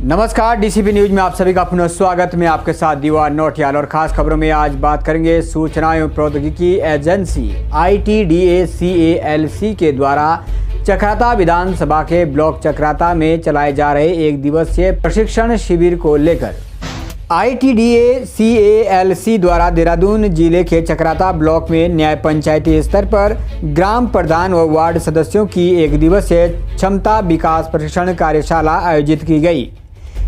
नमस्कार, DCP news में आप सभी का पुनः स्वागत। मैं आपके साथ दीवार नौटियाल और खास खबरों में आज बात करेंगे सूचना एवं प्रौद्योगिकी एजेंसी ITDA-CALC के द्वारा चक्राता विधानसभा के ब्लॉक चक्राता में चलाए जा रहे एक दिवसीय प्रशिक्षण शिविर को लेकर ITDA-CALC द्वारा देहरादून जिले के चक्राता ब्लॉक में न्याय पंचायती स्तर पर ग्राम प्रधान व वार्ड सदस्यों की एक दिवसीय क्षमता विकास प्रशिक्षण कार्यशाला आयोजित की गई।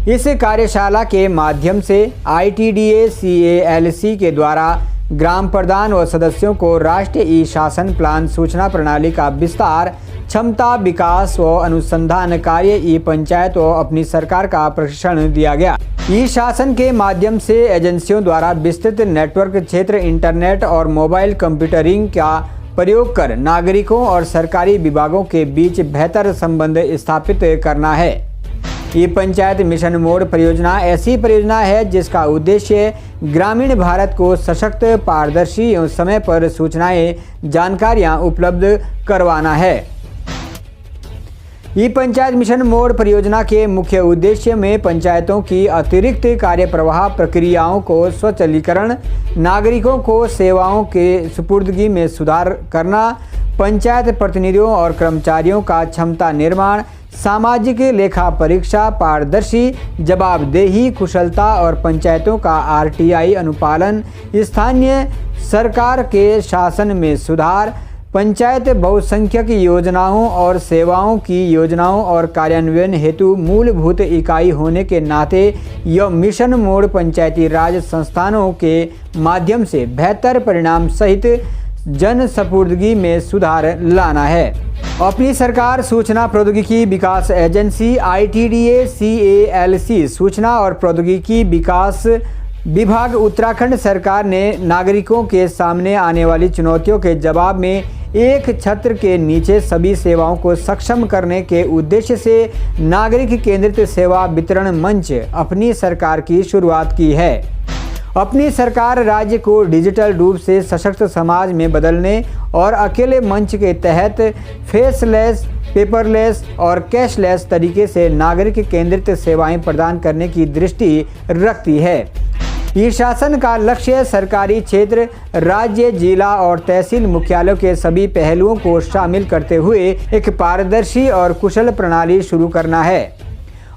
इस कार्यशाला के माध्यम से ITDA-CALC के द्वारा ग्राम प्रधान व सदस्यों को राष्ट्रीय ई शासन प्लान सूचना प्रणाली का विस्तार, क्षमता विकास व अनुसंधान कार्य, ई पंचायत व अपनी सरकार का प्रशिक्षण दिया गया। ई शासन के माध्यम से एजेंसियों द्वारा विस्तृत नेटवर्क क्षेत्र, इंटरनेट और मोबाइल कंप्यूटरिंग का प्रयोग कर नागरिकों और सरकारी विभागों के बीच बेहतर संबंध स्थापित करना है। ई पंचायत मिशन मोड परियोजना ऐसी परियोजना है जिसका उद्देश्य ग्रामीण भारत को सशक्त, पारदर्शी एवं समय पर सूचनाएं, जानकारियां उपलब्ध करवाना है। ई पंचायत मिशन मोड परियोजना के मुख्य उद्देश्य में पंचायतों की अतिरिक्त कार्य प्रवाह प्रक्रियाओं को स्वचालीकरण, नागरिकों को सेवाओं के सुपुर्दगी में सुधार करना, पंचायत प्रतिनिधियों और कर्मचारियों का क्षमता निर्माण, सामाजिक लेखा परीक्षा, पारदर्शी जवाबदेही, कुशलता और पंचायतों का RTI अनुपालन, स्थानीय सरकार के शासन में सुधार, पंचायत बहुसंख्यक योजनाओं और सेवाओं की योजनाओं और कार्यान्वयन हेतु मूलभूत इकाई होने के नाते यह मिशन मोड पंचायती राज संस्थानों के माध्यम से बेहतर परिणाम सहित जन सपुर्दगी में सुधार लाना है। अपनी सरकार सूचना प्रौद्योगिकी विकास एजेंसी ITDA-CALC सूचना और प्रौद्योगिकी विकास विभाग उत्तराखंड सरकार ने नागरिकों के सामने आने वाली चुनौतियों के जवाब में एक छत्र के नीचे सभी सेवाओं को सक्षम करने के उद्देश्य से नागरिक केंद्रित सेवा वितरण मंच अपनी सरकार की शुरुआत की है। अपनी सरकार राज्य को डिजिटल रूप से सशक्त समाज में बदलने और अकेले मंच के तहत फेसलेस, पेपरलेस और कैशलेस तरीके से नागरिक केंद्रित सेवाएं प्रदान करने की दृष्टि रखती है। ई शासन का लक्ष्य सरकारी क्षेत्र, राज्य, जिला और तहसील मुख्यालयों के सभी पहलुओं को शामिल करते हुए एक पारदर्शी और कुशल प्रणाली शुरू करना है।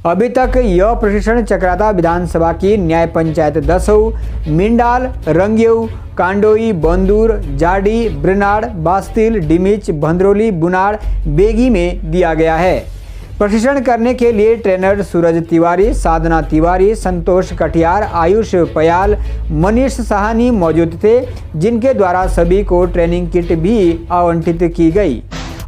अभी तक यह प्रशिक्षण चक्राता विधानसभा की न्याय पंचायत दसऊ, मिंडाल, रंगयऊ, कांडोई, बंदूर, जाडी, ब्रनाड, बास्तिल, डिमिच, भंद्रोली, बुनाड़, बेगी में दिया गया है। प्रशिक्षण करने के लिए ट्रेनर सूरज तिवारी, साधना तिवारी, संतोष कटियार, आयुष पयाल, मनीष साहनी मौजूद थे, जिनके द्वारा सभी को ट्रेनिंग किट भी आवंटित की गई।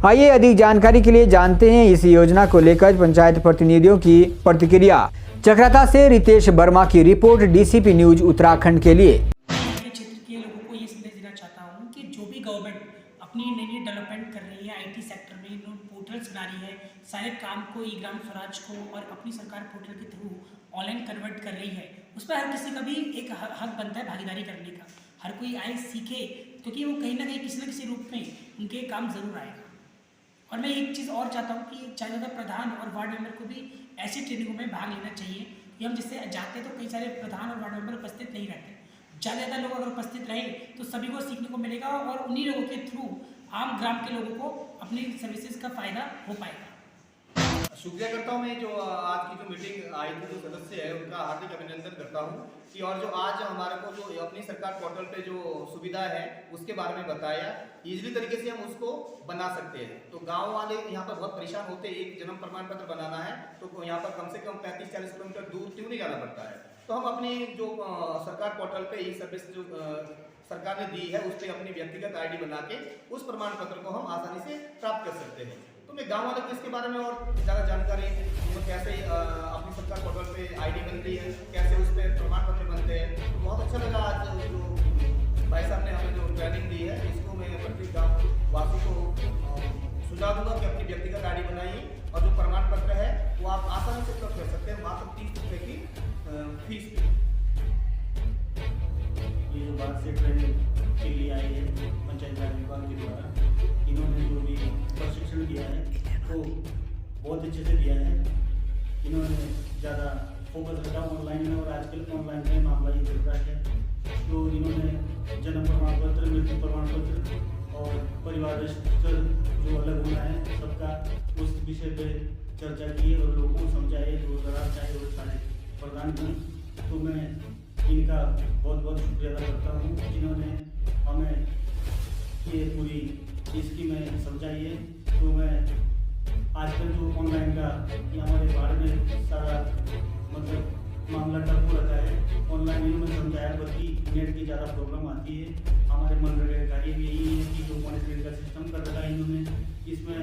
आइए अधिक जानकारी के लिए जानते हैं इस योजना को लेकर पंचायत प्रतिनिधियों की प्रतिक्रिया। चक्राता से रितेश वर्मा की रिपोर्ट, DCP न्यूज उत्तराखंड के लिए। क्षेत्र के लोगों को ये संदेश देना चाहता हूँ कि जो भी गवर्नमेंट अपनी नई डेवलपमेंट कर रही है IT सेक्टर में, पोर्टल्स बना रही है, सारे काम को ई ग्राम स्वराज को और अपनी सरकार पोर्टल के थ्रू ऑनलाइन कन्वर्ट कर रही है, उस पर हर किसी का भी एक हक बनता है भागीदारी करने का। हर कोई आए, सीखे, क्योंकि वो कहीं ना कहीं किसी न किसी रूप में उनके काम जरूर आएगा। और मैं एक चीज़ और चाहता हूँ कि ज़्यादा प्रधान और वार्ड मेंबर को भी ऐसी ट्रेनिंगों में भाग लेना चाहिए कि हम जिससे जाते तो कई सारे प्रधान और वार्ड मेंबर उपस्थित नहीं रहते। ज़्यादा लोग अगर उपस्थित रहे तो सभी को सीखने को मिलेगा और उन्हीं लोगों के थ्रू आम ग्राम के लोगों को अपनी सर्विसेज का फ़ायदा हो पाएगा। शुक्रिया करता हूँ मैं जो आज की जो मीटिंग आई थी, जो सदस्य है उनका हार्दिक अभिनंदन करता हूँ कि और जो आज हमारे को जो अपनी सरकार पोर्टल पे जो सुविधा है उसके बारे में बताया, इजीली तरीके से हम उसको बना सकते हैं। तो गांव वाले यहाँ पर बहुत परेशान होते हैं, एक जन्म प्रमाण पत्र बनाना है तो यहाँ पर कम से कम 35-40 किलोमीटर दूर क्यों नहीं जाना पड़ता है। तो हम अपनी जो सरकार पोर्टल पे ई सर्विस जो सरकार ने दी है उस पर अपनी व्यक्तिगत ID बना के उस प्रमाण पत्र को हम आसानी से प्राप्त कर सकते हैं। तो मैं गाँव वालों को इसके बारे में और ज़्यादा जानकारी तो कैसे अपनी सरकार पोर्टल पे ID बनती है, कैसे उस पर प्रमाण पत्र बनते हैं, तो बहुत अच्छा लगा। आज जो भाई साहब ने हमें जो ट्रेनिंग दी है इसको मैं प्रत्येक गाँव वासी को सुझाव दूंगा कि अपनी व्यक्तिगत ID बनाइए और जो प्रमाण पत्र है वो आप आसानी से प्राप्त कर सकते हैं मात्र 30 रुपये की फीस पे। ये जो बात से ट्रेनिंग के लिए आई है पंचायत राज विभाग के द्वारा, इन्होंने जो भी प्रशिक्षण दिया है वो बहुत अच्छे से दिया है। इन्होंने ज़्यादा फोकस रखा ऑनलाइन में, और आजकल ऑनलाइन में मामला ये चल रहा है। तो इन्होंने जन्म प्रमाण पत्र, मृत्यु प्रमाण पत्र और परिवार रजिस्टर जो अलग होना है सबका, उस विषय पे चर्चा की और लोगों को समझाए, जो दरार चाहे वो थाने प्रदान की। तो मैं इनका बहुत बहुत शुक्रिया अदा करता हूँ जिन्होंने हमें ये पूरी स्कीमें समझाई है। तो मैं आजकल जो ऑनलाइन का कि हमारे भारत में सारा मतलब मामला टप हो रखा है, ऑनलाइन इन्होंने समझाया, बल्कि नेट की ज़्यादा प्रॉब्लम आती है। हमारे मनरेगा कार्य भी यही है कि जो मॉनिटरिंग का सिस्टम कर रखा है इन्होंने, इसमें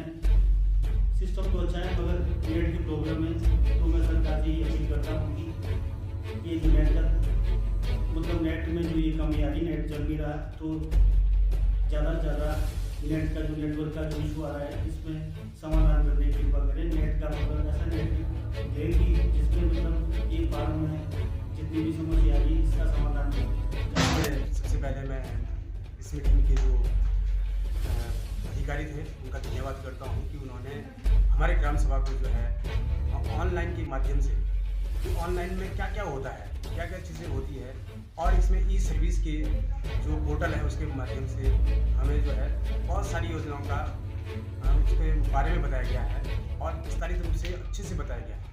सिस्टम तो अच्छा है मगर नेट की प्रॉब्लम है। तो मैं सरकार से ये अपील करता हूँ कि ये जो नेट का मतलब नेट में जो ये कमी आ रही, नेट चल नहीं रहा, तो ज़्यादा से ज़्यादा नेट का जो नेटवर्क का जो इशू आ रहा है इसमें समाधान करने की कृपा करें। नेट का मतलब ऐसा नेट देगी जिसमें मतलब एक बार में जितनी भी समस्या आ रही है इसका समाधान हो। सबसे पहले मैं इस मीटिंग के जो अधिकारी थे उनका धन्यवाद करता हूँ कि उन्होंने हमारे ग्राम सभा को जो है ऑनलाइन के माध्यम से, कि ऑनलाइन में क्या क्या होता है, क्या क्या चीज़ें होती है, और इसमें ई सर्विस के जो पोर्टल है उसके माध्यम से हमें जो है बहुत सारी योजनाओं का उसके बारे में बताया गया है और विस्तारित रूप से अच्छे से बताया गया है।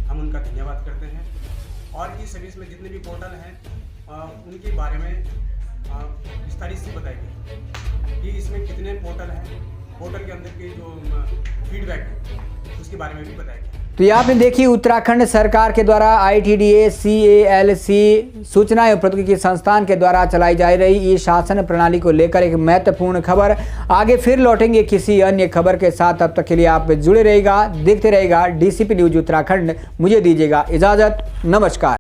हम उनका धन्यवाद करते हैं। और ई सर्विस में जितने भी पोर्टल हैं उनके बारे में विस्तारित से बताया गया कि इसमें कितने पोर्टल हैं, पोर्टल के अंदर के जो फीडबैक है उसके बारे में भी बताया गया। तो ये आपने देखी उत्तराखंड सरकार के द्वारा ITDA CALC सूचना एवं प्रौद्योगिकी संस्थान के द्वारा चलाई जा रही ई शासन प्रणाली को लेकर एक महत्वपूर्ण खबर। आगे फिर लौटेंगे किसी अन्य खबर के साथ, तब तक के लिए आप जुड़े रहिएगा, देखते रहिएगा DCP न्यूज उत्तराखंड। मुझे दीजिएगा इजाज़त, नमस्कार।